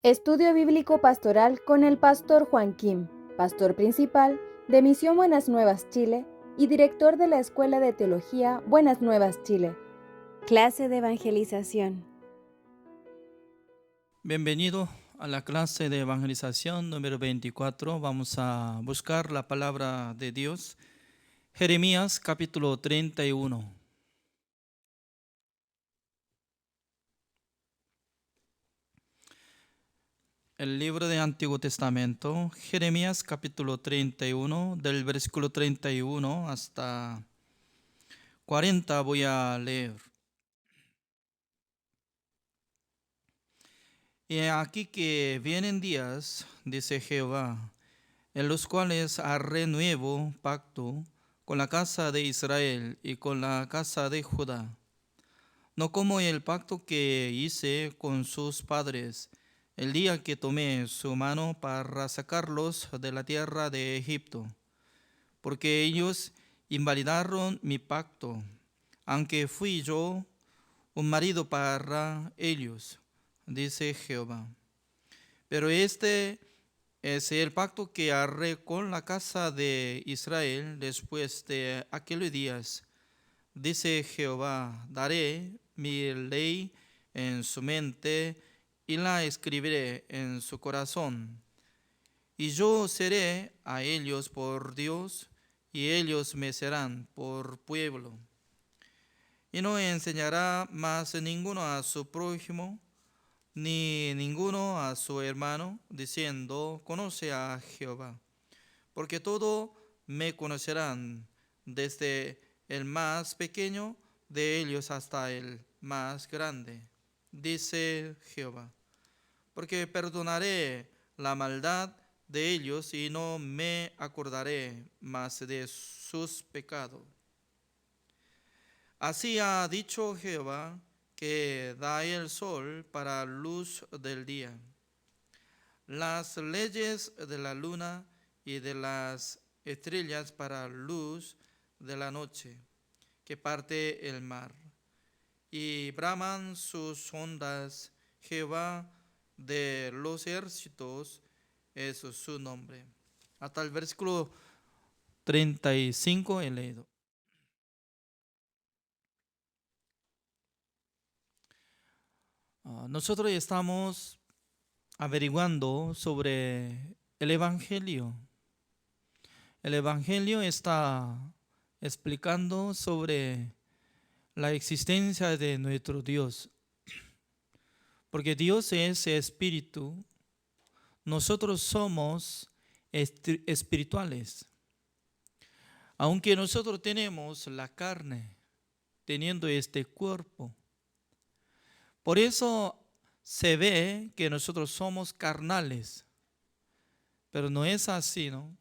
Estudio Bíblico Pastoral con el Pastor Juan Kim, Pastor Principal de Misión Buenas Nuevas Chile y Director de la Escuela de Teología Buenas Nuevas Chile. Clase de Evangelización. Bienvenido a la clase de evangelización número 24. Vamos a buscar la palabra de Dios. Jeremías capítulo 31. El libro de Antiguo Testamento, Jeremías capítulo 31, del versículo 31 hasta 40 voy a leer. Y aquí que vienen días, dice Jehová, en los cuales haré nuevo pacto con la casa de Israel y con la casa de Judá, no como el pacto que hice con sus padres el día que tomé su mano para sacarlos de la tierra de Egipto, porque ellos invalidaron mi pacto, aunque fui yo un marido para ellos, dice Jehová. Pero este es el pacto que haré con la casa de Israel después de aquellos días, dice Jehová. Daré mi ley en su mente y la escribiré en su corazón. Y yo seré a ellos por Dios, y ellos me serán por pueblo. Y no enseñará más ninguno a su prójimo, ni ninguno a su hermano, diciendo, conoce a Jehová. Porque todo me conocerán, desde el más pequeño de ellos hasta el más grande, dice Jehová. Porque perdonaré la maldad de ellos y no me acordaré más de sus pecados. Así ha dicho Jehová, que da el sol para luz del día, las leyes de la luna y de las estrellas para luz de la noche, que parte el mar. Y braman sus ondas, Jehová de los ejércitos es su nombre. Hasta el versículo 35 he leído. Nosotros estamos averiguando sobre el Evangelio. El Evangelio está explicando sobre la existencia de nuestro Dios. Porque Dios es espíritu, nosotros somos espirituales. Aunque nosotros tenemos la carne, teniendo este cuerpo. Por eso se ve que nosotros somos carnales. Pero no es así, ¿no?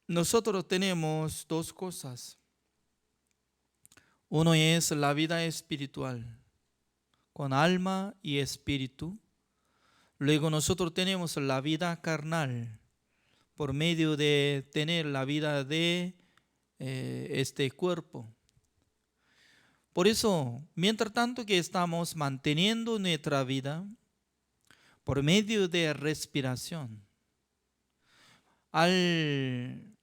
Nosotros tenemos dos cosas. Uno es la vida espiritual, con alma y espíritu. Luego nosotros tenemos la vida carnal, por medio de tener la vida de este cuerpo. Por eso, mientras tanto que estamos manteniendo nuestra vida por medio de respiración, al,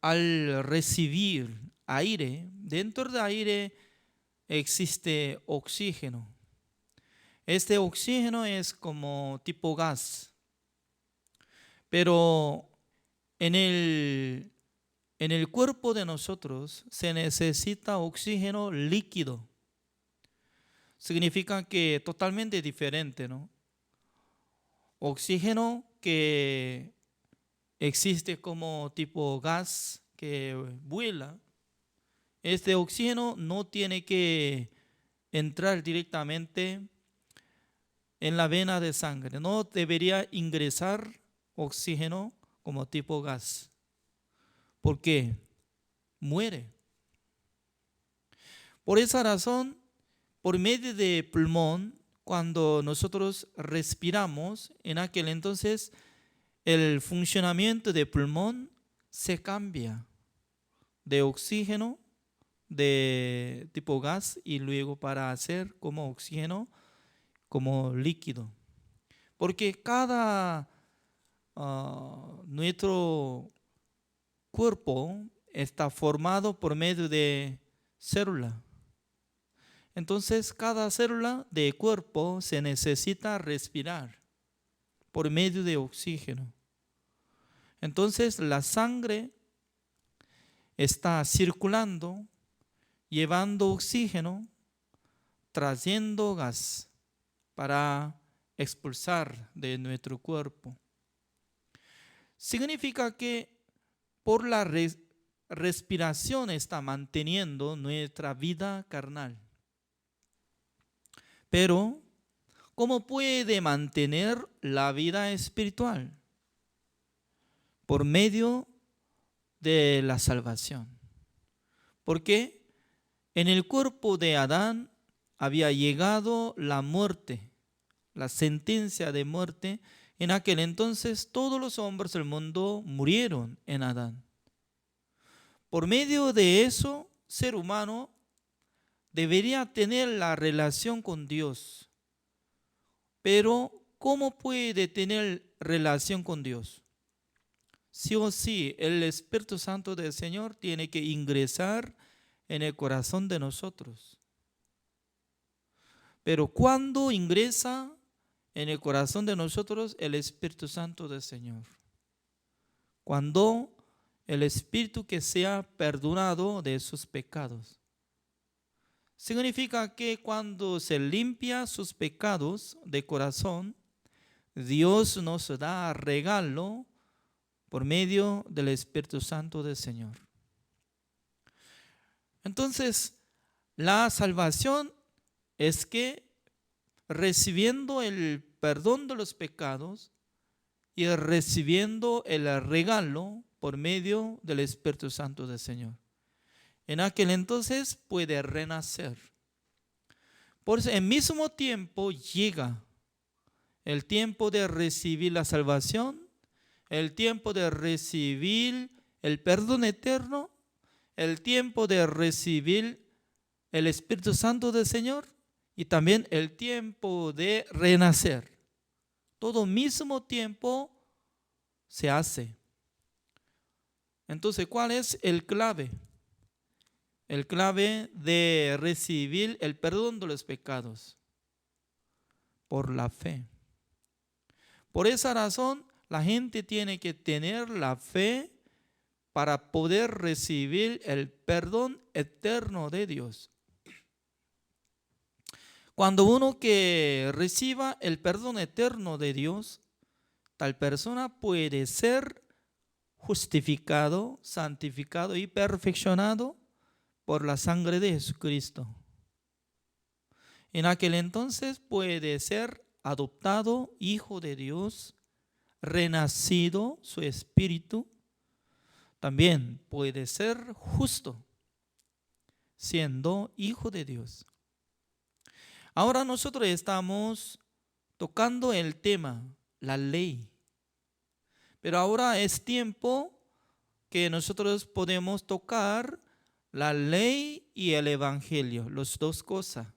al recibir aire, dentro del aire existe oxígeno. Este oxígeno es como tipo gas, pero en el cuerpo de nosotros se necesita oxígeno líquido. Significa que totalmente diferente, ¿no? Oxígeno que existe como tipo gas que vuela. Este oxígeno no tiene que entrar directamente en la vena de sangre. No debería ingresar oxígeno como tipo gas. ¿Por qué? Muere. Por esa razón, por medio de pulmón, cuando nosotros respiramos, en aquel entonces el funcionamiento del pulmón se cambia de oxígeno de tipo gas y luego para hacer como oxígeno como líquido. Porque cada nuestro cuerpo está formado por medio de célula. Entonces, cada célula de cuerpo se necesita respirar por medio de oxígeno. Entonces, la sangre está circulando, llevando oxígeno, trayendo gas para expulsar de nuestro cuerpo. Significa que por la respiración está manteniendo nuestra vida carnal. Pero, ¿cómo puede mantener la vida espiritual? Por medio de la salvación. Porque en el cuerpo de Adán había llegado la muerte, la sentencia de muerte. En aquel entonces todos los hombres del mundo murieron en Adán. Por medio de eso, ser humano debería tener la relación con Dios. Pero, ¿cómo puede tener relación con Dios? Sí o sí, el Espíritu Santo del Señor tiene que ingresar en el corazón de nosotros. Pero ¿cuándo ingresa en el corazón de nosotros el Espíritu Santo del Señor? Cuando el Espíritu que sea perdonado de sus pecados. Significa que cuando se limpia sus pecados de corazón, Dios nos da regalo por medio del Espíritu Santo del Señor. Entonces, la salvación es que recibiendo el perdón de los pecados y recibiendo el regalo por medio del Espíritu Santo del Señor. En aquel entonces puede renacer. Por eso, al mismo tiempo llega el tiempo de recibir la salvación, el tiempo de recibir el perdón eterno, el tiempo de recibir el Espíritu Santo del Señor y también el tiempo de renacer. Todo mismo tiempo se hace. Entonces, ¿cuál es el clave? El clave de recibir el perdón de los pecados. Por la fe. Por esa razón, la gente tiene que tener la fe para poder recibir el perdón eterno de Dios. Cuando uno que reciba el perdón eterno de Dios, tal persona puede ser justificado, santificado y perfeccionado por la sangre de Jesucristo. En aquel entonces puede ser adoptado hijo de Dios, renacido su espíritu. También puede ser justo, siendo hijo de Dios. Ahora nosotros estamos tocando el tema, la ley. Pero ahora es tiempo que nosotros podemos tocar la ley y el evangelio, las dos cosas.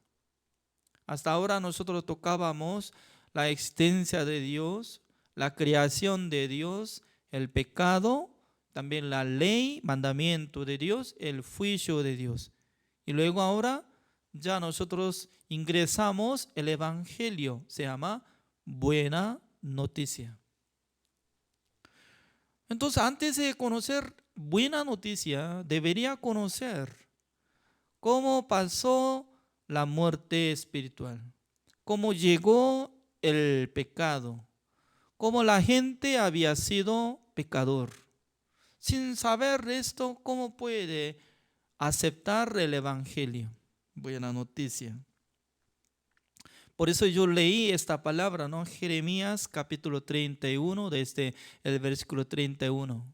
Hasta ahora nosotros tocábamos la existencia de Dios, la creación de Dios, el pecado, también la ley, mandamiento de Dios, el juicio de Dios. Y luego ahora ya nosotros ingresamos el evangelio, se llama buena noticia. Entonces, antes de conocer buena noticia, debería conocer cómo pasó la muerte espiritual, cómo llegó el pecado, cómo la gente había sido pecador. Sin saber esto, ¿cómo puede aceptar el evangelio? Buena noticia. Por eso yo leí esta palabra, ¿no? Jeremías capítulo 31, desde el versículo 31.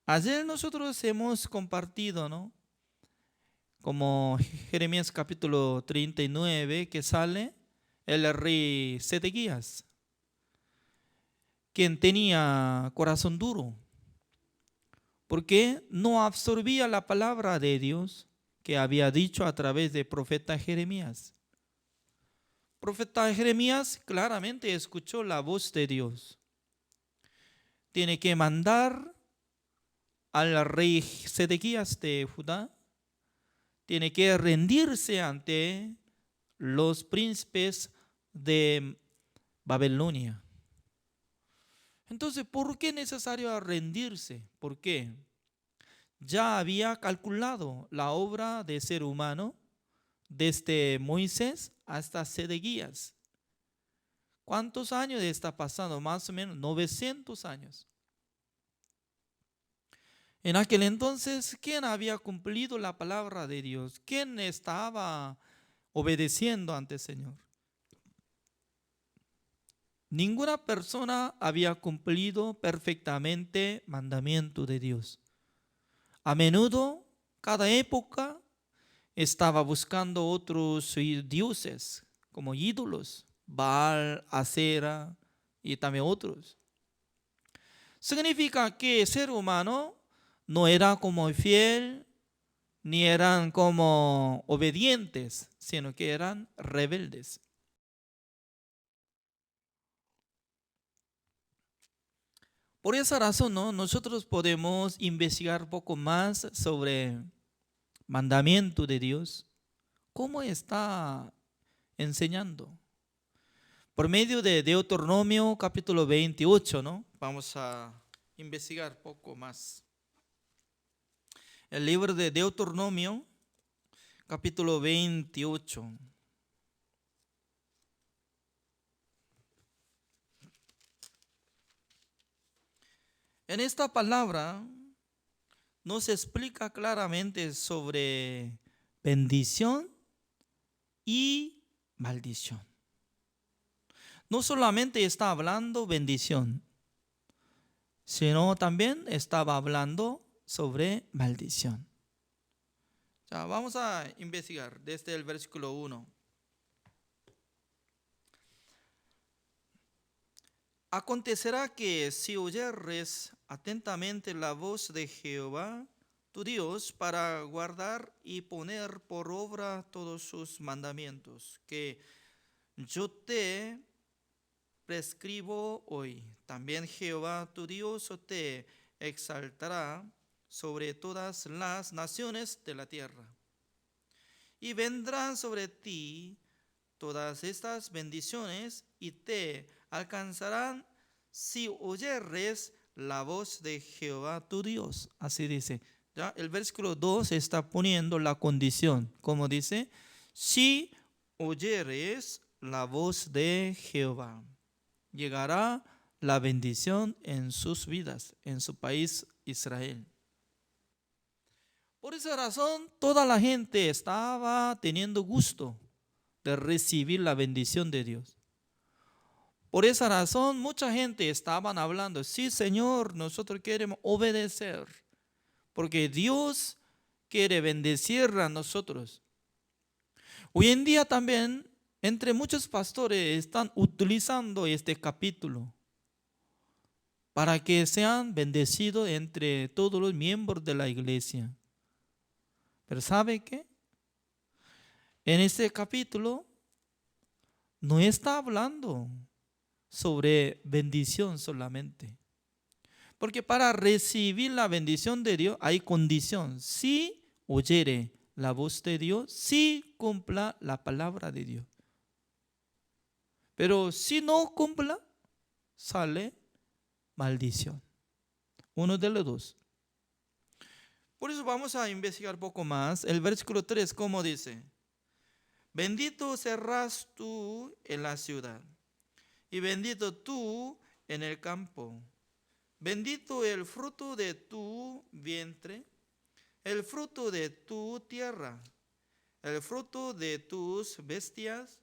Ayer nosotros hemos compartido, ¿no? Como Jeremías capítulo 39, que sale el rey Sedequías, quien tenía corazón duro, porque no absorbía la palabra de Dios que había dicho a través del profeta Jeremías. profeta Jeremías claramente escuchó la voz de Dios. Tiene que mandar al rey Sedequías de Judá, tiene que rendirse ante los príncipes de Babilonia. Entonces, ¿por qué es necesario rendirse? ¿Por qué? Ya había calculado la obra de ser humano desde Moisés hasta Sedequías. ¿Cuántos años está pasando? Más o menos 900 años. En aquel entonces, ¿quién había cumplido la palabra de Dios? ¿Quién estaba obedeciendo ante el Señor? Ninguna persona había cumplido perfectamente el mandamiento de Dios. A menudo, cada época estaba buscando otros dioses, como ídolos, Baal, Acera y también otros. Significa que el ser humano no era como fiel, ni eran como obedientes, sino que eran rebeldes. Por esa razón, ¿no? Nosotros podemos investigar un poco más sobre mandamiento de Dios. ¿Cómo está enseñando? Por medio de Deuteronomio capítulo 28, ¿no? Vamos a investigar un poco más. El libro de Deuteronomio capítulo 28. En esta palabra nos explica claramente sobre bendición y maldición. No solamente está hablando bendición, sino también estaba hablando sobre maldición. Ya, vamos a investigar desde el versículo 1. Acontecerá que si oyeres atentamente la voz de Jehová, tu Dios, para guardar y poner por obra todos sus mandamientos, que yo te prescribo hoy. También Jehová tu Dios te exaltará sobre todas las naciones de la tierra. Y vendrán sobre ti todas estas bendiciones y te alcanzarán si oyeres la voz de Jehová tu Dios. Así dice. ¿Ya? El versículo 2 está poniendo la condición. Como dice, si oyeres la voz de Jehová, llegará la bendición en sus vidas, en su país Israel. Por esa razón, toda la gente estaba teniendo gusto de recibir la bendición de Dios. Por esa razón, mucha gente estaban hablando, sí, Señor, nosotros queremos obedecer, porque Dios quiere bendecir a nosotros. Hoy en día también, entre muchos pastores están utilizando este capítulo para que sean bendecidos entre todos los miembros de la iglesia. Pero ¿sabe qué? En este capítulo no está hablando sobre bendición solamente. Porque para recibir la bendición de Dios hay condición. Si oyere la voz de Dios, si cumpla la palabra de Dios. Pero si no cumpla, sale maldición. Uno de los dos. Por eso vamos a investigar un poco más. El versículo 3, ¿cómo dice? Bendito serás tú en la ciudad, y bendito tú en el campo. Bendito el fruto de tu vientre, el fruto de tu tierra, el fruto de tus bestias,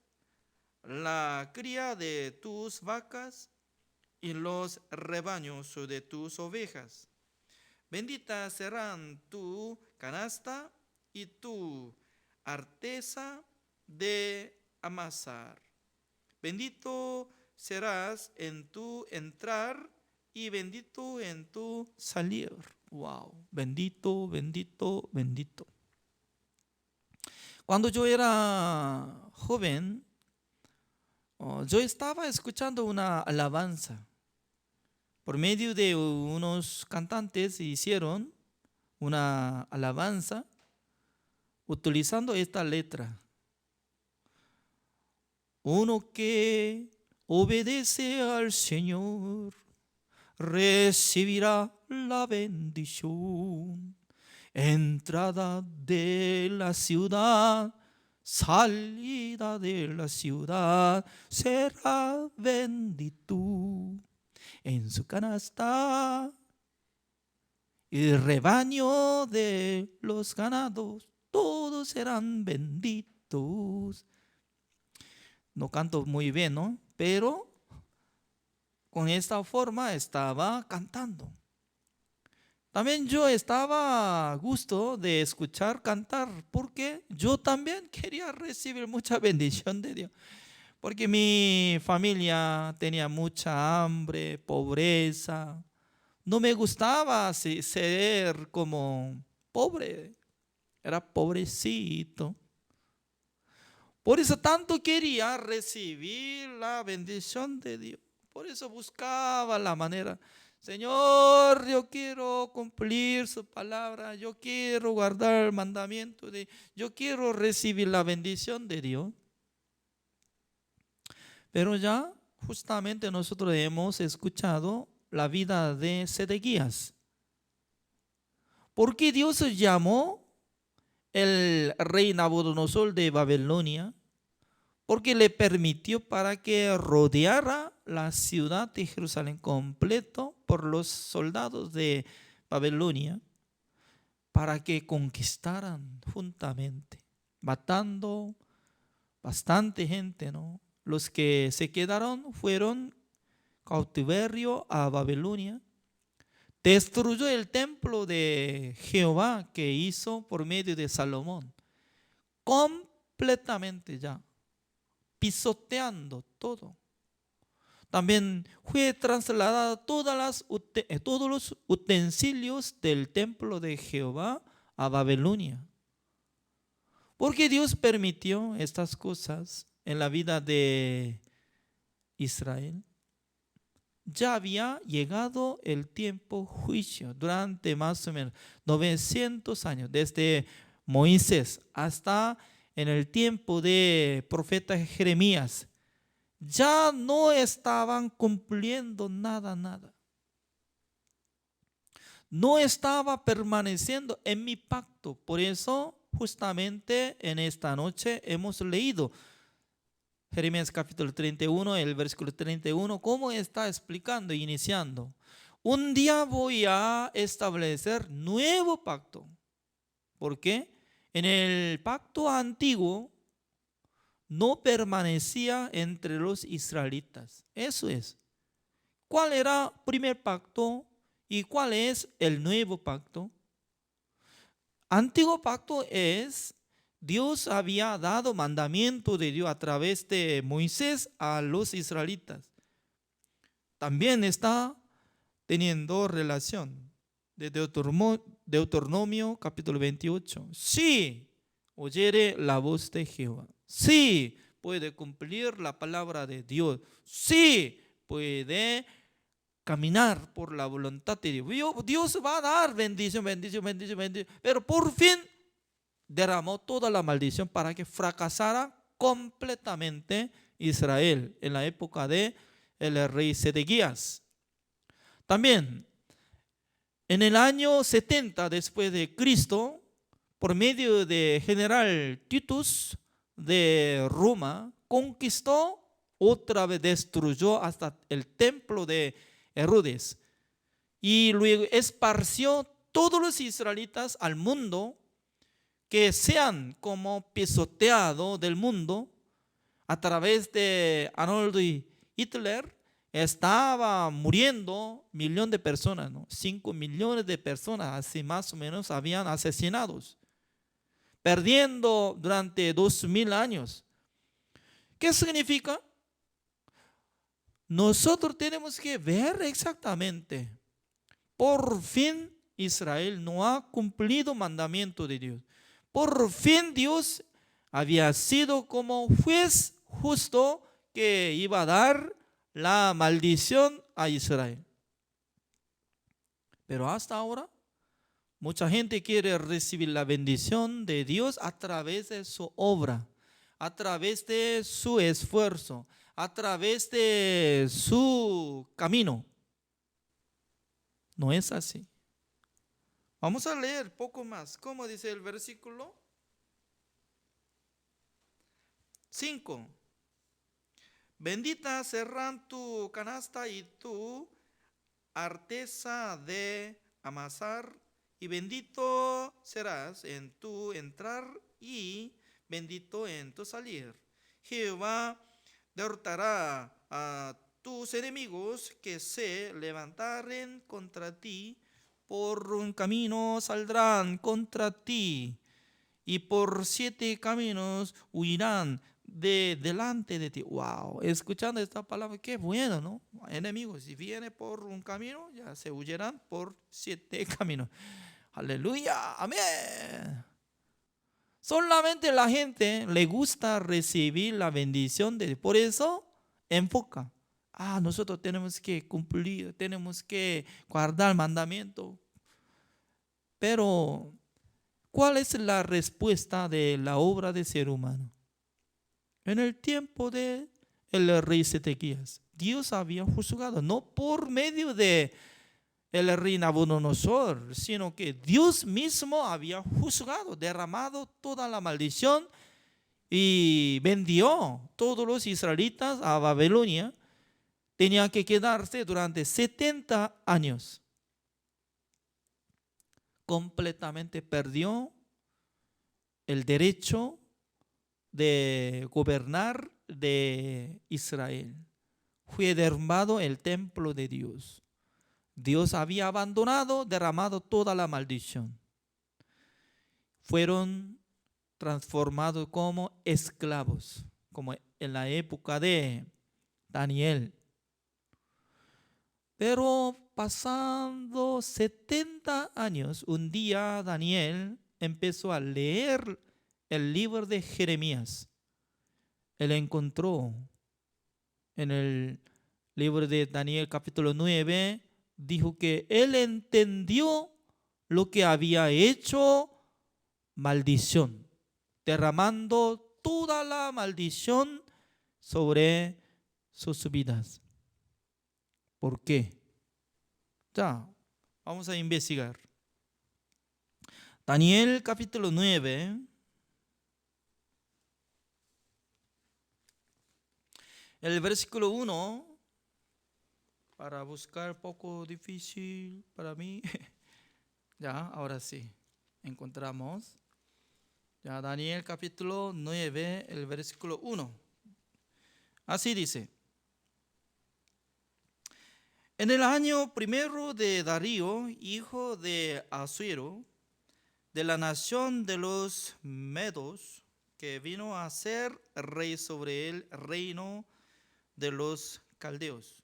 la cría de tus vacas y los rebaños de tus ovejas. Bendita serán tu canasta y tu arteza de amasar. Bendito serás en tu entrar y bendito en tu salir. Wow, bendito, bendito, bendito. Cuando yo era joven, yo estaba escuchando una alabanza. Por medio de unos cantantes hicieron una alabanza utilizando esta letra. Uno que obedece al Señor recibirá la bendición. Entrada de la ciudad, salida de la ciudad, será bendito. En su canasta el rebaño de los ganados, todos serán benditos. No canto muy bien, ¿no? Pero con esta forma estaba cantando. También yo estaba a gusto de escuchar cantar, porque yo también quería recibir mucha bendición de Dios. Porque mi familia tenía mucha hambre, pobreza. No me gustaba ser como pobre. Era pobrecito. Por eso tanto quería recibir la bendición de Dios. Por eso buscaba la manera. Señor, yo quiero cumplir su palabra. Yo quiero guardar el mandamiento de Dios. Yo quiero recibir la bendición de Dios. Pero ya justamente nosotros hemos escuchado la vida de Sedequías. ¿Por qué Dios llamó el rey Nabucodonosor de Babilonia? Porque le permitió para que rodeara la ciudad de Jerusalén completo por los soldados de Babilonia, para que conquistaran juntamente, matando bastante gente, ¿no? Los que se quedaron fueron cautiverio a Babilonia. Destruyó el templo de Jehová que hizo por medio de Salomón. Completamente ya. Pisoteando todo. También fue trasladada todos los utensilios del templo de Jehová a Babilonia. Porque Dios permitió estas cosas en la vida de Israel. Ya había llegado el tiempo juicio durante más o menos 900 años, desde Moisés hasta en el tiempo de profeta Jeremías. Ya no estaban cumpliendo nada. No estaba permaneciendo en mi pacto. Por eso justamente en esta noche hemos leído Jeremías capítulo 31, el versículo 31, cómo está explicando, iniciando. Un día voy a establecer nuevo pacto. ¿Por qué? En el pacto antiguo no permanecía entre los israelitas. Eso es. ¿Cuál era el primer pacto y cuál es el nuevo pacto? Antiguo pacto es, Dios había dado mandamiento de Dios a través de Moisés a los israelitas. También está teniendo relación de Deuteronomio capítulo 28. Si oyere la voz de Jehová, si puede cumplir la palabra de Dios, si puede caminar por la voluntad de Dios, Dios va a dar bendición. Pero por fin derramó toda la maldición para que fracasara completamente Israel en la época de el rey Sedequías. También en el año 70 después de Cristo, por medio de general Titus de Roma, conquistó, otra vez destruyó hasta el templo de Herodes y luego esparció todos los israelitas al mundo, que sean como pisoteado del mundo a través de Adolf Hitler. Estaba muriendo 1 millón de personas, ¿no? 5 millones de personas, así más o menos, habían asesinados, perdiendo durante 2000 años. ¿Qué significa? Nosotros tenemos que ver exactamente. Por fin Israel no ha cumplido mandamiento de Dios. Por fin Dios había sido como juez justo que iba a dar la maldición a Israel. Pero hasta ahora, mucha gente quiere recibir la bendición de Dios a través de su obra, a través de su esfuerzo, a través de su camino. No es así. Vamos a leer poco más. ¿Cómo dice el versículo 5? Bendita serán tu canasta y tu arteza de amasar, y bendito serás en tu entrar y bendito en tu salir. Jehová derrotará a tus enemigos que se levantaren contra ti. Por un camino saldrán contra ti, y por 7 caminos huirán de delante de ti. Wow, escuchando esta palabra, qué bueno, ¿no? Enemigos, si viene por un camino, ya se huirán por 7 caminos. Aleluya, amén. Solamente la gente le gusta recibir la bendición de Dios. Por eso enfoca. Nosotros tenemos que cumplir, tenemos que guardar el mandamiento. Pero, ¿cuál es la respuesta de la obra del ser humano? En el tiempo de el rey Sedequías, Dios había juzgado, no por medio de el rey Nabucodonosor, sino que Dios mismo había juzgado, derramado toda la maldición y vendió todos los israelitas a Babilonia. Tenían que quedarse durante 70 años. Completamente perdió el derecho de gobernar de Israel. Fue derrumbado el templo de Dios. Dios había abandonado, derramado toda la maldición. Fueron transformados como esclavos, como en la época de Daniel. Pero pasando 70 años, un día Daniel empezó a leer el libro de Jeremías. Él encontró en el libro de Daniel capítulo 9, dijo que él entendió lo que había hecho maldición, derramando toda la maldición sobre sus vidas. ¿Por qué? Ya, vamos a investigar. Daniel capítulo 9, el versículo 1, para buscar poco difícil para mí. Ya, ahora sí, encontramos. Ya, Daniel capítulo 9, el versículo 1. Así dice. En el año primero de Darío, hijo de Asuero, de la nación de los Medos, que vino a ser rey sobre el reino de los caldeos.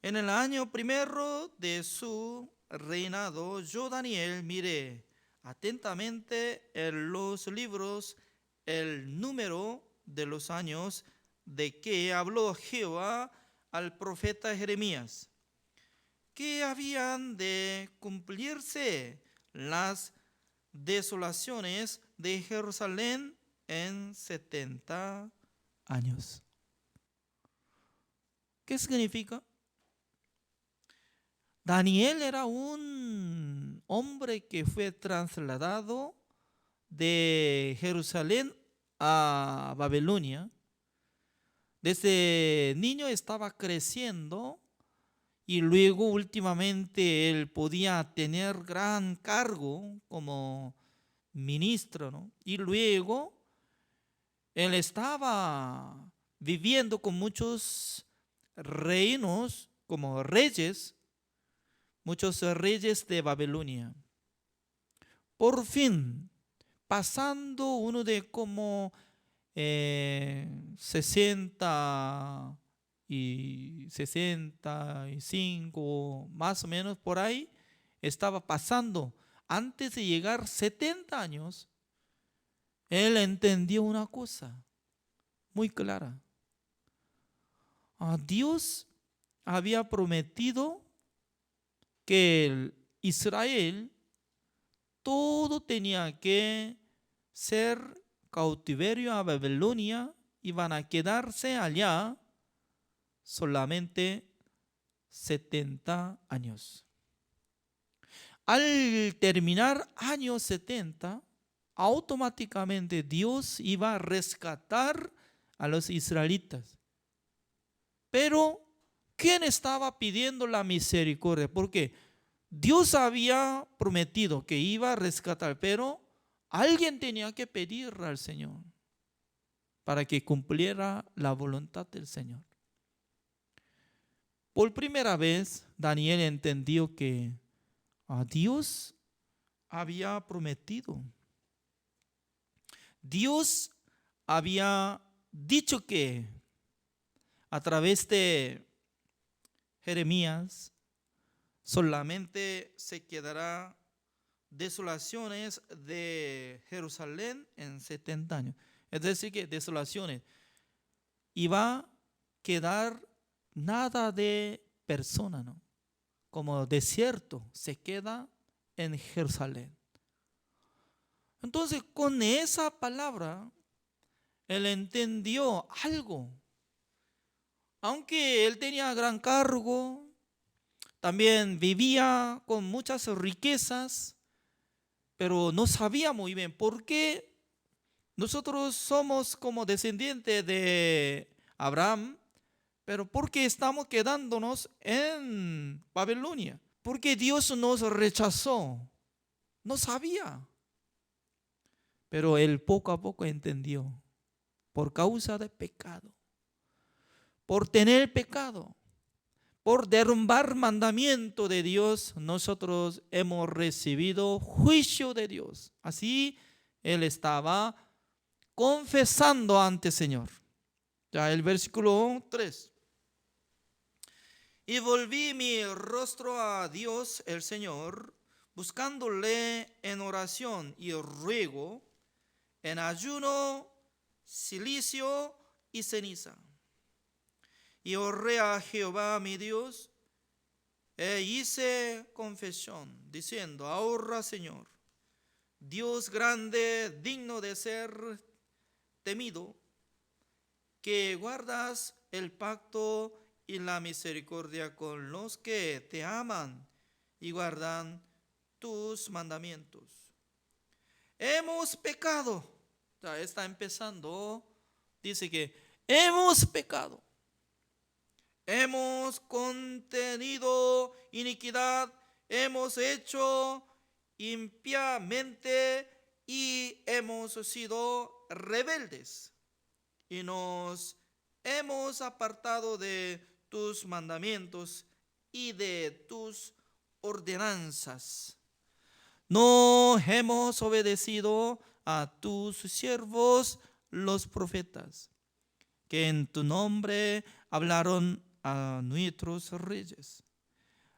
En el año primero de su reinado, yo, Daniel, miré atentamente en los libros el número de los años de que habló Jehová al profeta Jeremías, que habían de cumplirse las desolaciones de Jerusalén en 70 años. ¿Qué significa? Daniel era un hombre que fue trasladado de Jerusalén a Babilonia. Desde niño estaba creciendo y luego últimamente él podía tener gran cargo como ministro, ¿no? Y luego él estaba viviendo con muchos reinos como reyes, muchos reyes de Babilonia. Por fin, pasando uno de como 65, más o menos por ahí, estaba pasando. Antes de llegar 70 años, él entendió una cosa muy clara. Dios había prometido que Israel todo tenía que ser cautiverio a Babilonia y van a quedarse allá solamente 70 años. Al terminar años 70, automáticamente Dios iba a rescatar a los israelitas. Pero, ¿quién estaba pidiendo la misericordia? Porque Dios había prometido que iba a rescatar, pero alguien tenía que pedir al Señor para que cumpliera la voluntad del Señor. Por primera vez, Daniel entendió que Dios había prometido. Dios había dicho que a través de Jeremías solamente se quedará desolaciones de Jerusalén en 70 años. Es decir, que desolaciones. Y va a quedar nada de persona, ¿no? Como desierto se queda en Jerusalén. Entonces, con esa palabra, él entendió algo. Aunque él tenía gran cargo, también vivía con muchas riquezas, pero no sabía muy bien por qué nosotros somos como descendientes de Abraham, pero ¿por qué estamos quedándonos en Babilonia? Porque Dios nos rechazó. No sabía. Pero él poco a poco entendió. Por causa del pecado. Por tener pecado. Por derrumbar mandamiento de Dios, nosotros hemos recibido juicio de Dios. Así él estaba confesando ante el Señor. Ya el versículo 3. Y volví mi rostro a Dios el Señor, buscándole en oración y ruego, en ayuno, cilicio y ceniza. Y oré a Jehová mi Dios, e hice confesión, diciendo: ahora, Señor, Dios grande, digno de ser temido, que guardas el pacto y la misericordia con los que te aman y guardan tus mandamientos. Hemos pecado. Ya está empezando. Dice que hemos pecado. Hemos contenido iniquidad. Hemos hecho impiamente y hemos sido rebeldes. Y nos hemos apartado de tus mandamientos y de tus ordenanzas. No hemos obedecido a tus siervos los profetas, que en tu nombre hablaron a nuestros reyes,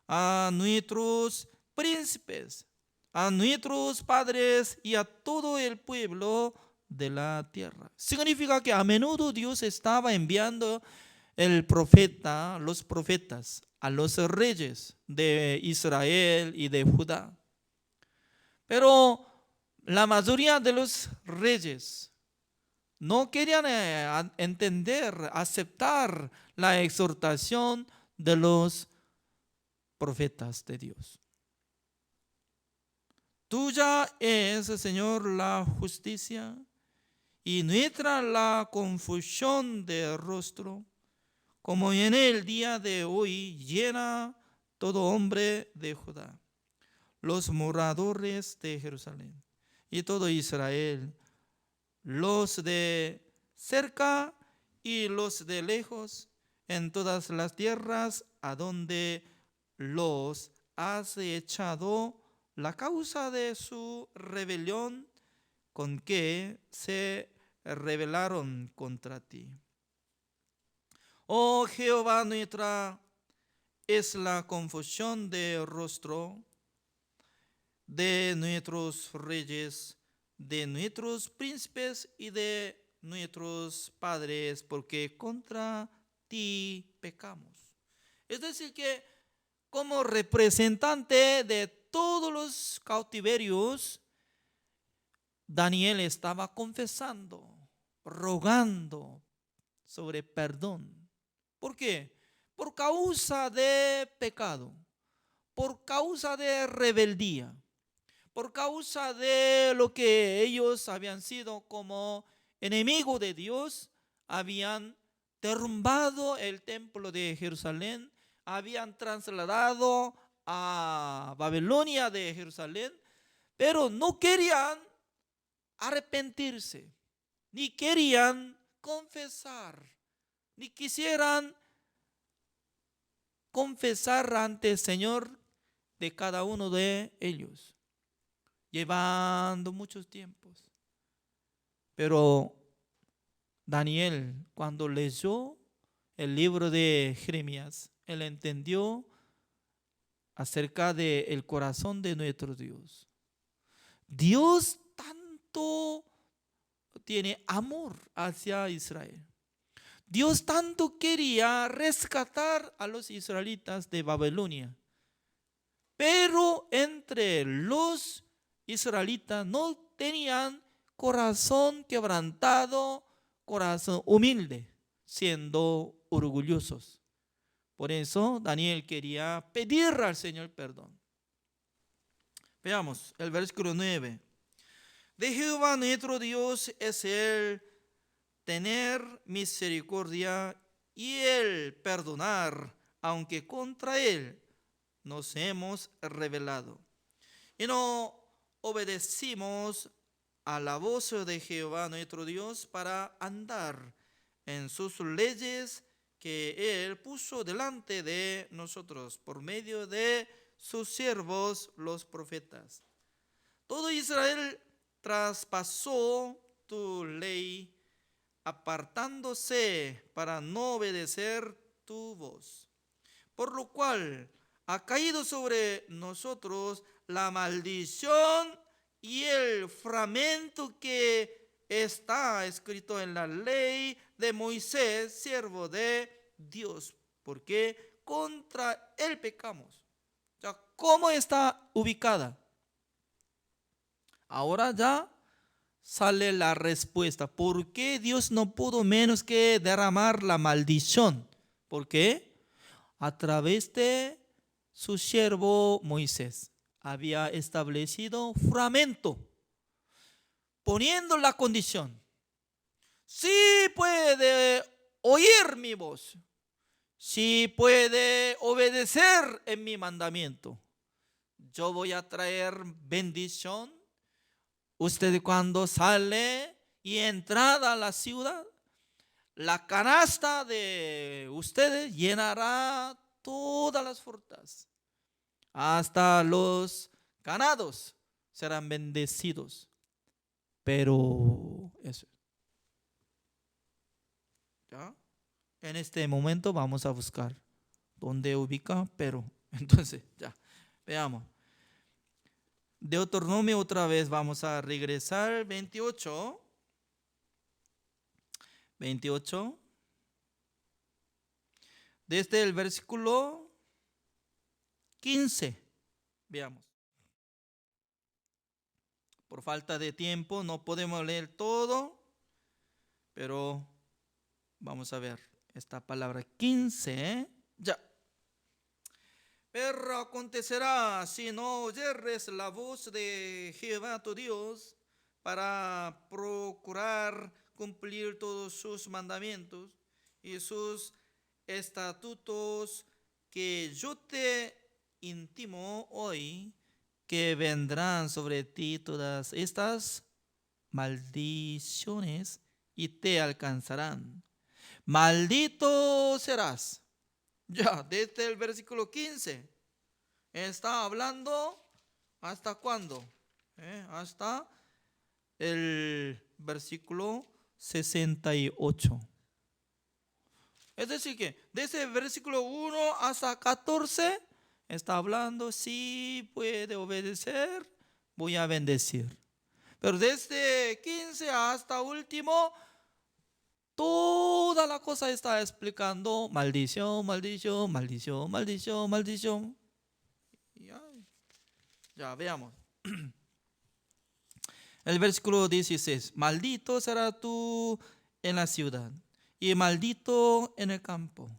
a nuestros príncipes, a nuestros padres y a todo el pueblo de la tierra. Significa que a menudo Dios estaba enviando los profetas a los reyes de Israel y de Judá. Pero la mayoría de los reyes no querían entender, aceptar la exhortación de los profetas de Dios. Tuya es, Señor, la justicia y nuestra la confusión de rostro, como en el día de hoy llena todo hombre de Judá, los moradores de Jerusalén y todo Israel, los de cerca y los de lejos, en todas las tierras a donde los has echado, la causa de su rebelión con que se rebelaron contra ti. Oh Jehová, nuestra es la confusión de rostro de nuestros reyes, de nuestros príncipes y de nuestros padres, porque contra ti pecamos. Es decir que como representante de todos los cautiverios, Daniel estaba confesando, rogando sobre perdón. ¿Por qué? Por causa de pecado, por causa de rebeldía, por causa de lo que ellos habían sido como enemigos de Dios, habían derrumbado el templo de Jerusalén, habían trasladado a Babilonia de Jerusalén, pero no querían arrepentirse, ni querían confesar, ni quisieran confesar ante el Señor de cada uno de ellos, llevando muchos tiempos. Pero Daniel, cuando leyó el libro de Jeremías, él entendió acerca del corazón de nuestro Dios. Dios tanto tiene amor hacia Israel. Dios tanto quería rescatar a los israelitas de Babilonia. Pero entre los israelitas no tenían corazón quebrantado, corazón humilde, siendo orgullosos. Por eso Daniel quería pedir al Señor perdón. Veamos el versículo 9. De Jehová nuestro Dios es el tener misericordia y el perdonar, aunque contra él nos hemos rebelado y no obedecimos a la voz de Jehová nuestro Dios para andar en sus leyes que él puso delante de nosotros por medio de sus siervos los profetas. Todo Israel traspasó tu ley, apartándose para no obedecer tu voz, por lo cual ha caído sobre nosotros la maldición y el fragmento que está escrito en la ley de Moisés, siervo de Dios, porque contra él pecamos. Ya, ¿cómo está ubicada? Ahora ya sale la respuesta. ¿Por qué Dios no pudo menos que derramar la maldición? ¿Por qué? A través de su siervo Moisés había establecido juramento, poniendo la condición: si puede oír mi voz, si puede obedecer en mi mandamiento, yo voy a traer bendición. Usted cuando sale y entrada a la ciudad, la canasta de ustedes llenará todas las frutas. Hasta los ganados serán bendecidos. Pero eso. ¿Ya? En este momento vamos a buscar dónde ubica, pero entonces ya, veamos. Deuteronomio otra vez, vamos a regresar 28. Desde el versículo 15. Veamos. Por falta de tiempo no podemos leer todo, pero vamos a ver esta palabra 15. Ya. Pero acontecerá, si no oyeres la voz de Jehová tu Dios para procurar cumplir todos sus mandamientos y sus estatutos que yo te intimo hoy, que vendrán sobre ti todas estas maldiciones y te alcanzarán. Maldito serás. Ya, desde el versículo 15 está hablando hasta cuándo, hasta el versículo 68. Es decir que desde el versículo 1 hasta 14 está hablando: si puede obedecer, voy a bendecir. Pero desde 15 hasta último, toda la cosa está explicando maldición, maldición, maldición, maldición, maldición. Ya veamos. El versículo 16. Maldito será tú en la ciudad y maldito en el campo.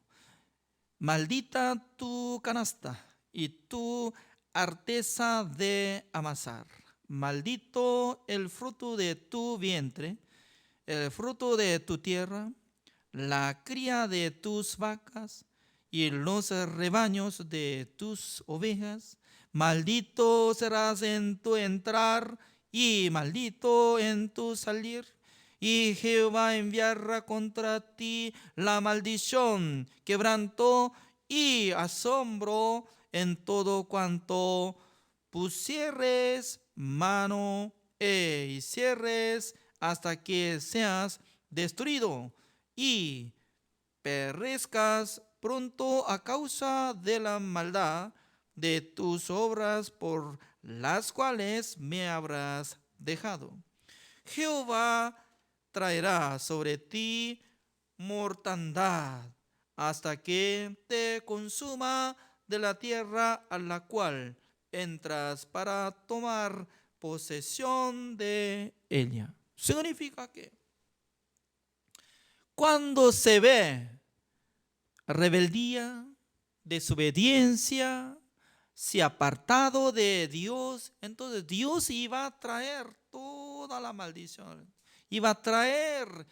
Maldita tu canasta y tu arteza de amasar. Maldito el fruto de tu vientre, el fruto de tu tierra, la cría de tus vacas y los rebaños de tus ovejas. Maldito serás en tu entrar y maldito en tu salir. Y Jehová enviará contra ti la maldición, quebranto y asombro en todo cuanto pusieres mano e hicieres hasta que seas destruido y perezcas pronto a causa de la maldad de tus obras por las cuales me habrás dejado. Jehová traerá sobre ti mortandad hasta que te consuma de la tierra a la cual entras para tomar posesión de ella. Significa que cuando se ve rebeldía, desobediencia, se ha apartado de Dios, entonces Dios iba a traer toda la maldición. Iba a traer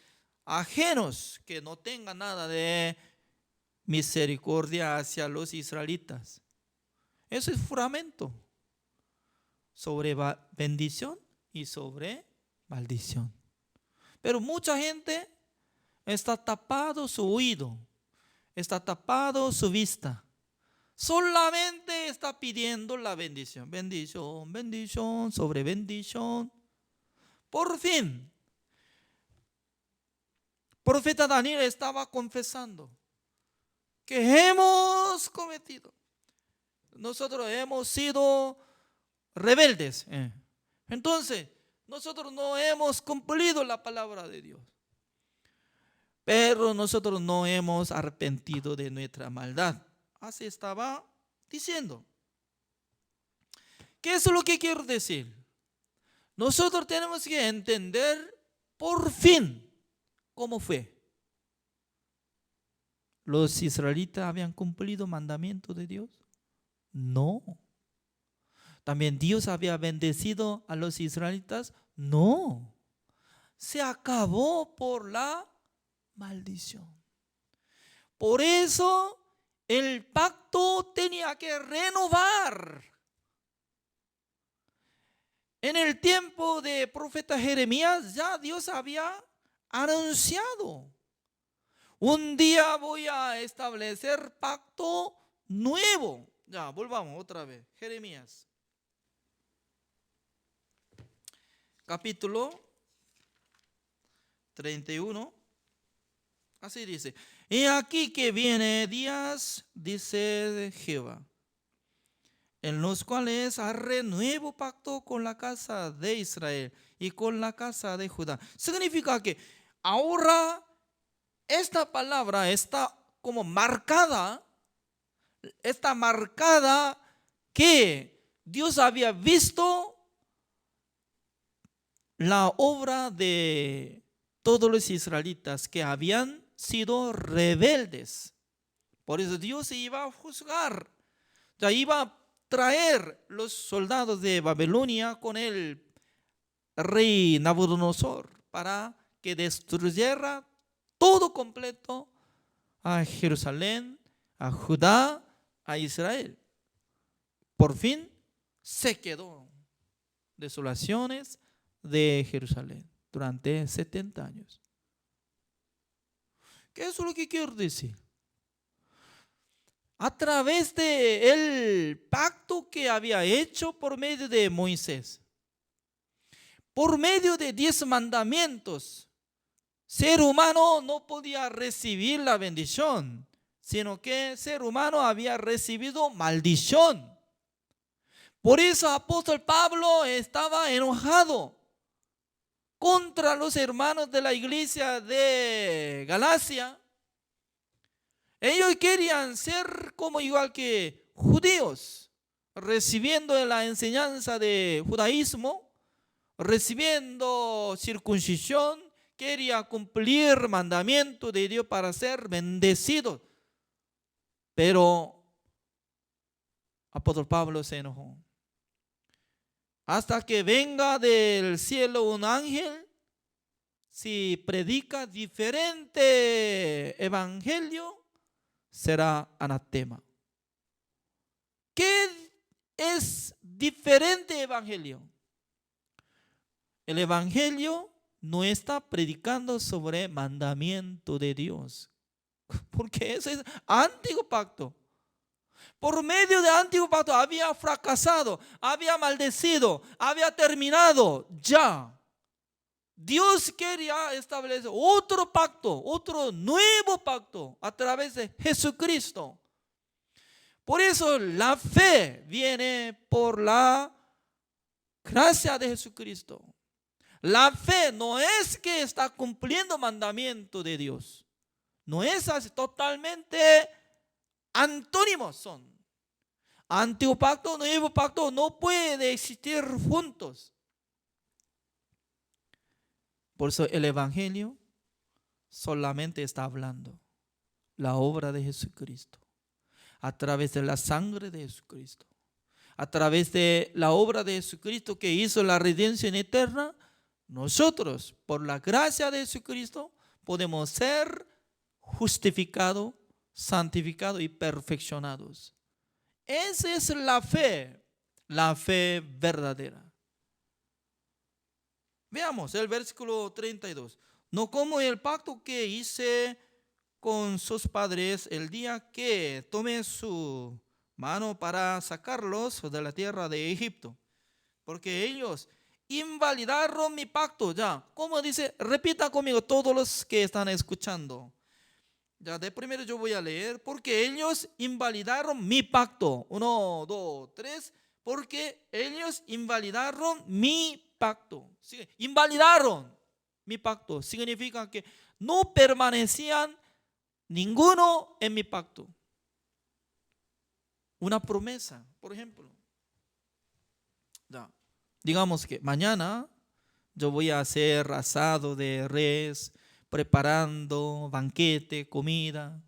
ajenos que no tengan nada de misericordia hacia los israelitas. Eso es juramento sobre bendición y sobre maldición. Pero mucha gente está tapado su oído, está tapado su vista. Solamente está pidiendo la bendición. Bendición, bendición, sobre bendición. Por fin, profeta Daniel estaba confesando que hemos cometido. Nosotros hemos sido rebeldes. Entonces, nosotros no hemos cumplido la palabra de Dios. Pero nosotros no hemos arrepentido de nuestra maldad. Así estaba diciendo. ¿Qué es lo que quiero decir? Nosotros tenemos que entender por fin cómo fue. ¿Los israelitas habían cumplido mandamientos de Dios? No. ¿También Dios había bendecido a los israelitas? No. Se acabó por la maldición. Por eso el pacto tenía que renovar. En el tiempo de profeta Jeremías ya Dios había anunciado: un día voy a establecer pacto nuevo. Ya, volvamos otra vez. Jeremías, capítulo 31. Así dice: y aquí que viene días, dice Jehová, en los cuales haré nuevo pacto con la casa de Israel y con la casa de Judá. Significa que ahora esta palabra está como marcada, está marcada que Dios había visto la obra de todos los israelitas que habían sido rebeldes. Por eso Dios iba a juzgar, ya iba a traer los soldados de Babilonia con el rey Nabucodonosor para que destruyera todo completo a Jerusalén, a Judá, a Israel. Por fin se quedó desolaciones de Jerusalén durante 70 años. ¿Qué es lo que quiero decir? A través del pacto que había hecho por medio de Moisés, por medio de 10 mandamientos, ser humano no podía recibir la bendición, sino que ser humano había recibido maldición. Por eso el apóstol Pablo estaba enojado. contra los hermanos de la iglesia de Galacia. Ellos querían ser como igual que judíos, recibiendo la enseñanza de judaísmo, recibiendo circuncisión, quería cumplir el mandamiento de Dios para ser bendecidos. Pero apóstol Pablo se enojó. Hasta que venga del cielo un ángel, si predica diferente evangelio, será anatema. ¿Qué es diferente evangelio? El evangelio no está predicando sobre mandamiento de Dios, porque ese es antiguo pacto. Por medio del antiguo pacto había fracasado, había maldecido, había terminado ya. Dios quería establecer otro pacto, otro nuevo pacto a través de Jesucristo. Por eso la fe viene por la gracia de Jesucristo. La fe no es que está cumpliendo mandamiento de Dios. No es así, totalmente antónimos son. Antiguo pacto, nuevo pacto no puede existir juntos. Por eso el evangelio solamente está hablando la obra de Jesucristo, a través de la sangre de Jesucristo, a través de la obra de Jesucristo que hizo la redención eterna. Nosotros, por la gracia de Jesucristo, podemos ser justificados, santificados y perfeccionados. Esa es la fe verdadera. Veamos el versículo 32. No como el pacto que hice con sus padres el día que tomé su mano para sacarlos de la tierra de Egipto, porque ellos invalidaron mi pacto. Ya, como dice, repita conmigo todos los que están escuchando. Ya, de primero yo voy a leer, porque ellos invalidaron mi pacto. 1, 2, 3. Porque ellos invalidaron mi pacto. Sí, invalidaron mi pacto. Significa que no permanecían ninguno en mi pacto. Una promesa, por ejemplo. Ya. Digamos que mañana yo voy a hacer asado de res, preparando banquete, comida.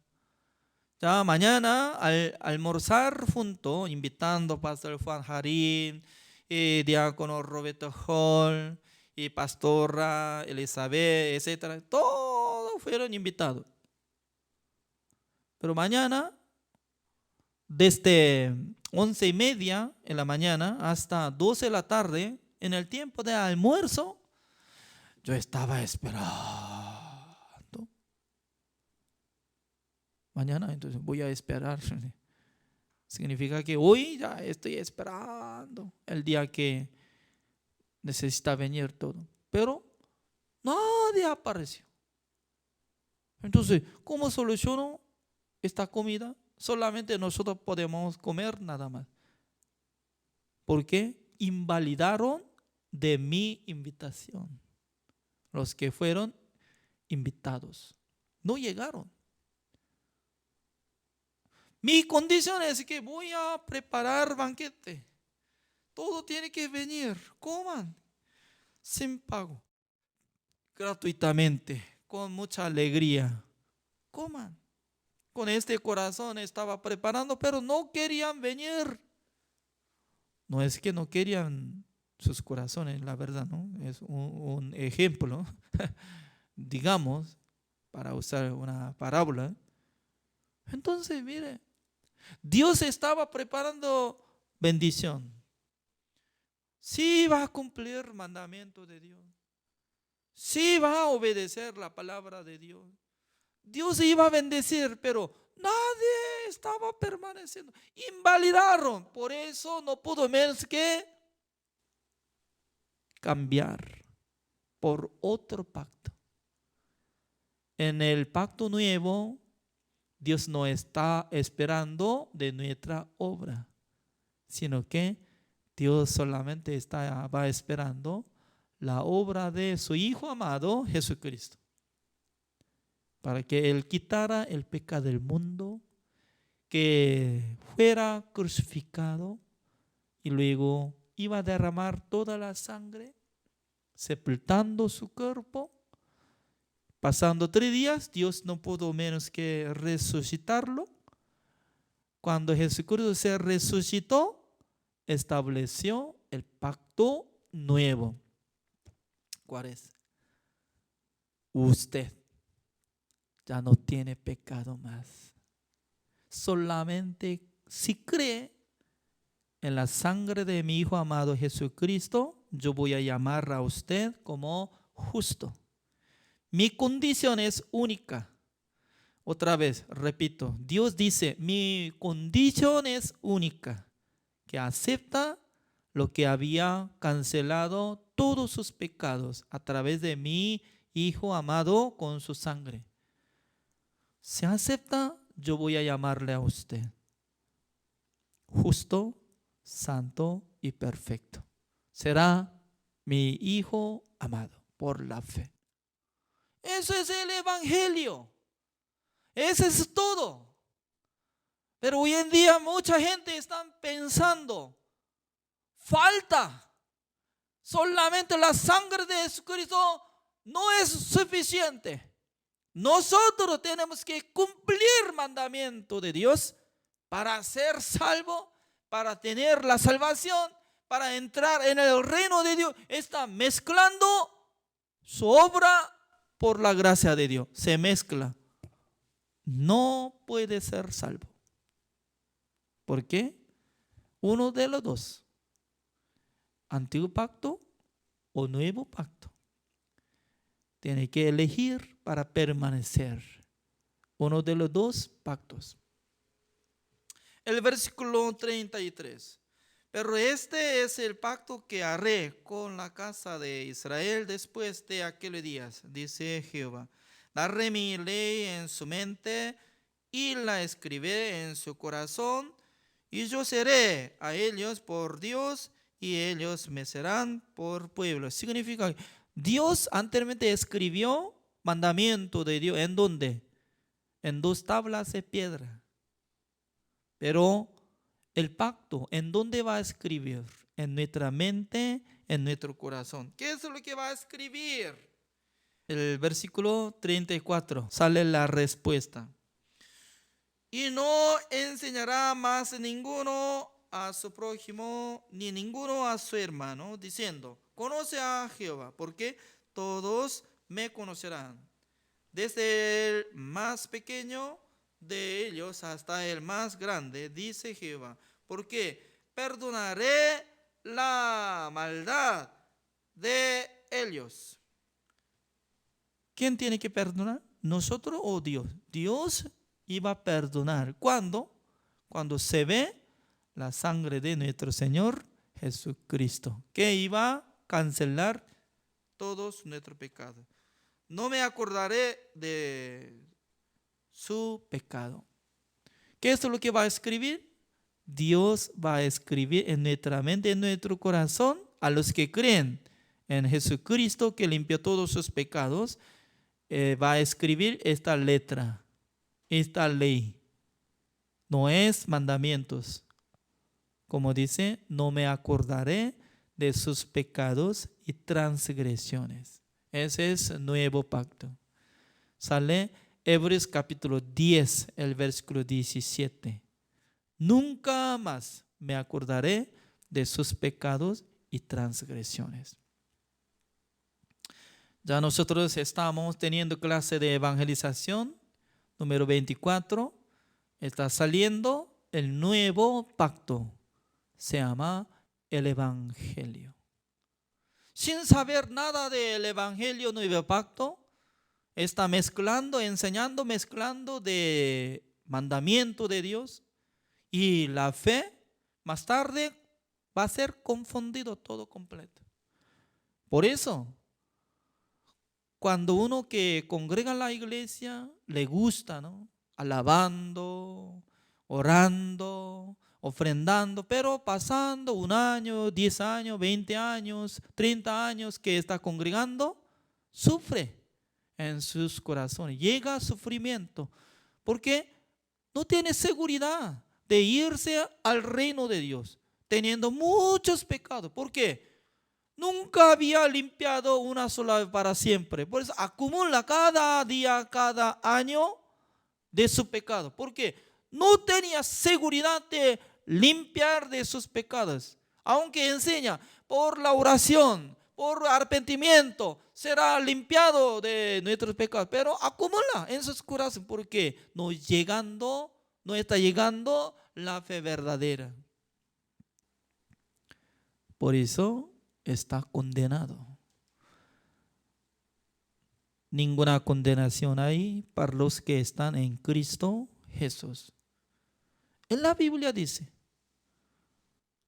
Ya mañana al almorzar junto, invitando a Pastor Juan Jarín, diácono Roberto Hall, y pastora Elizabeth, etcétera. Todos fueron invitados. Pero mañana, desde 11:30 en la mañana hasta 12 de la tarde, en el tiempo de almuerzo, yo estaba esperando. Mañana, entonces voy a esperar. Significa que hoy ya estoy esperando el día que necesita venir todo. Pero nadie apareció. Entonces, ¿cómo soluciono esta comida? Solamente nosotros podemos comer nada más. Porque invalidaron de mi invitación. Los que fueron invitados no llegaron. Mi condición es que voy a preparar banquete. Todo tiene que venir. Coman sin pago, gratuitamente, con mucha alegría. Coman. Con este corazón estaba preparando, pero no querían venir. No es que no querían sus corazones, la verdad, ¿no? Es un ejemplo, digamos, para usar una parábola. Entonces, mire, Dios estaba preparando bendición. Sí va a cumplir el mandamiento de Dios. Sí va a obedecer la palabra de Dios. Dios iba a bendecir, pero nadie estaba permaneciendo. Invalidaron. Por eso no pudo menos que cambiar por otro pacto. En el pacto nuevo, Dios no está esperando de nuestra obra, sino que Dios solamente va esperando la obra de su Hijo amado Jesucristo, para que Él quitara el pecado del mundo, que fuera crucificado y luego iba a derramar toda la sangre, sepultando su cuerpo. Pasando 3 días, Dios no pudo menos que resucitarlo. Cuando Jesucristo se resucitó, estableció el pacto nuevo. ¿Cuál es? Usted ya no tiene pecado más. Solamente si cree en la sangre de mi Hijo amado Jesucristo, yo voy a llamar a usted como justo. Mi condición es única. Otra vez, repito, Dios dice, mi condición es única, que acepta lo que había cancelado todos sus pecados a través de mi Hijo amado con su sangre. Si acepta, yo voy a llamarle a usted justo, santo y perfecto. Será mi Hijo amado por la fe. Eso es el Evangelio. Eso es todo. Pero hoy en día mucha gente está pensando, falta. Solamente la sangre de Jesucristo no es suficiente. Nosotros tenemos que cumplir el mandamiento de Dios para ser salvo, para tener la salvación, para entrar en el reino de Dios. Está mezclando su obra por la gracia de Dios. Se mezcla. No puede ser salvo. ¿Por qué? Uno de los dos. Antiguo pacto o nuevo pacto. Tiene que elegir para permanecer. Uno de los dos pactos. El versículo 33. Pero este es el pacto que haré con la casa de Israel después de aquellos días, dice Jehová. Daré mi ley en su mente y la escribiré en su corazón, y yo seré a ellos por Dios y ellos me serán por pueblo. Significa que Dios anteriormente escribió mandamiento de Dios. ¿En dónde? En 2 tablas de piedra. Pero el pacto, ¿en dónde va a escribir? En nuestra mente, en nuestro corazón. ¿Qué es lo que va a escribir? El versículo 34 sale la respuesta. Y no enseñará más ninguno a su prójimo, ni ninguno a su hermano, diciendo, conoce a Jehová, porque todos me conocerán, desde el más pequeño de ellos hasta el más grande, dice Jehová, porque perdonaré la maldad de ellos. ¿Quién tiene que perdonar? ¿Nosotros o Dios? Dios iba a perdonar. ¿Cuándo? Cuando se ve la sangre de nuestro Señor Jesucristo, que iba a cancelar todos nuestros pecados. No me acordaré de su pecado. ¿Qué es lo que va a escribir? Dios va a escribir en nuestra mente, en nuestro corazón, a los que creen en Jesucristo que limpió todos sus pecados, va a escribir esta letra, esta ley. No es mandamientos. Como dice, no me acordaré de sus pecados y transgresiones. Ese es el nuevo pacto. Sale Hebreos capítulo 10, el versículo 17. Nunca más me acordaré de sus pecados y transgresiones. Ya nosotros estamos teniendo clase de evangelización, número 24. Está saliendo el nuevo pacto. Se llama el Evangelio. Sin saber nada del Evangelio nuevo pacto, está mezclando, enseñando, mezclando de mandamiento de Dios y la fe. Más tarde va a ser confundido todo completo. Por eso, cuando uno que congrega en la iglesia le gusta, ¿no? Alabando, orando, ofrendando, pero pasando 1 año, 10 años, 20 años, 30 años que está congregando, sufre en sus corazones, llega a sufrimiento, porque no tiene seguridad de irse al reino de Dios, teniendo muchos pecados. ¿Por qué? Nunca había limpiado una sola vez para siempre. Por eso acumula cada día, cada año de su pecado. Porque no tenía seguridad de limpiar de sus pecados. Aunque enseña por la oración, por arrepentimiento, será limpiado de nuestros pecados. Pero acumula en sus corazones porque no está llegando la fe verdadera. Por eso está condenado. Ninguna condenación hay para los que están en Cristo Jesús. En la Biblia dice,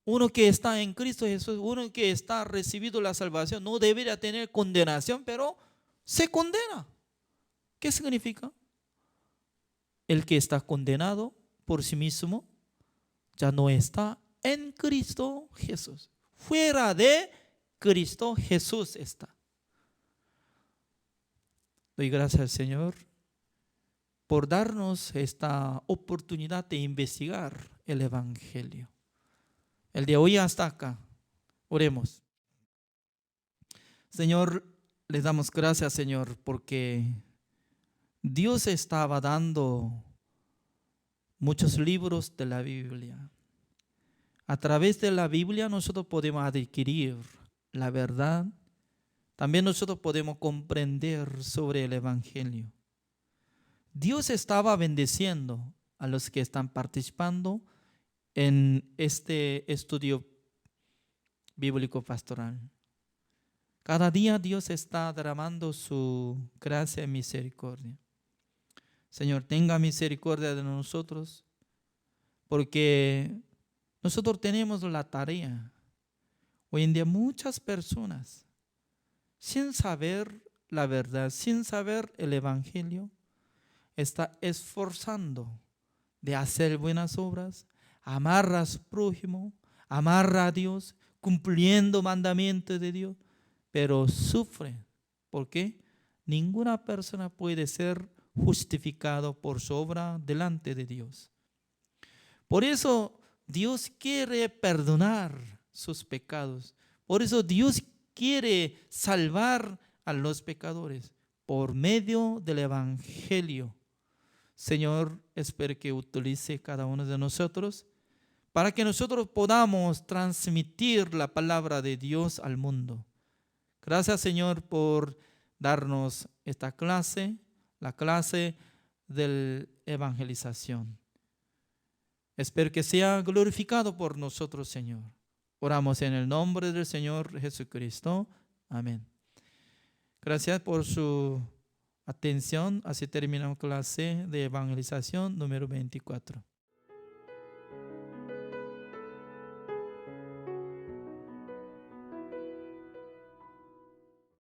uno que está en Cristo Jesús, uno que está recibido la salvación, no debería tener condenación, pero se condena. ¿Qué significa? El que está condenado por sí mismo ya no está en Cristo Jesús. Fuera de Cristo Jesús está. Doy gracias al Señor por darnos esta oportunidad de investigar el Evangelio. El de hoy hasta acá. Oremos. Señor, les damos gracias, Señor, porque Dios estaba dando muchos libros de la Biblia. A través de la Biblia nosotros podemos adquirir la verdad. También nosotros podemos comprender sobre el Evangelio. Dios estaba bendiciendo a los que están participando en este estudio bíblico pastoral. Cada día Dios está derramando su gracia y misericordia. Señor, tenga misericordia de nosotros, porque nosotros tenemos la tarea. Hoy en día muchas personas, sin saber la verdad, sin saber el Evangelio, está esforzando de hacer buenas obras, amar a su prójimo, amar a Dios, cumpliendo mandamientos de Dios, pero sufre. ¿Por qué? Ninguna persona puede ser justificado por su obra delante de Dios. Por eso Dios quiere perdonar sus pecados. Por eso Dios quiere salvar a los pecadores por medio del Evangelio. Señor, espero que utilice cada uno de nosotros para que nosotros podamos transmitir la palabra de Dios al mundo. Gracias, Señor, por darnos esta clase, la clase de evangelización. Espero que sea glorificado por nosotros, Señor. Oramos en el nombre del Señor Jesucristo. Amén. Gracias por su atención. Así terminamos clase de evangelización número 24.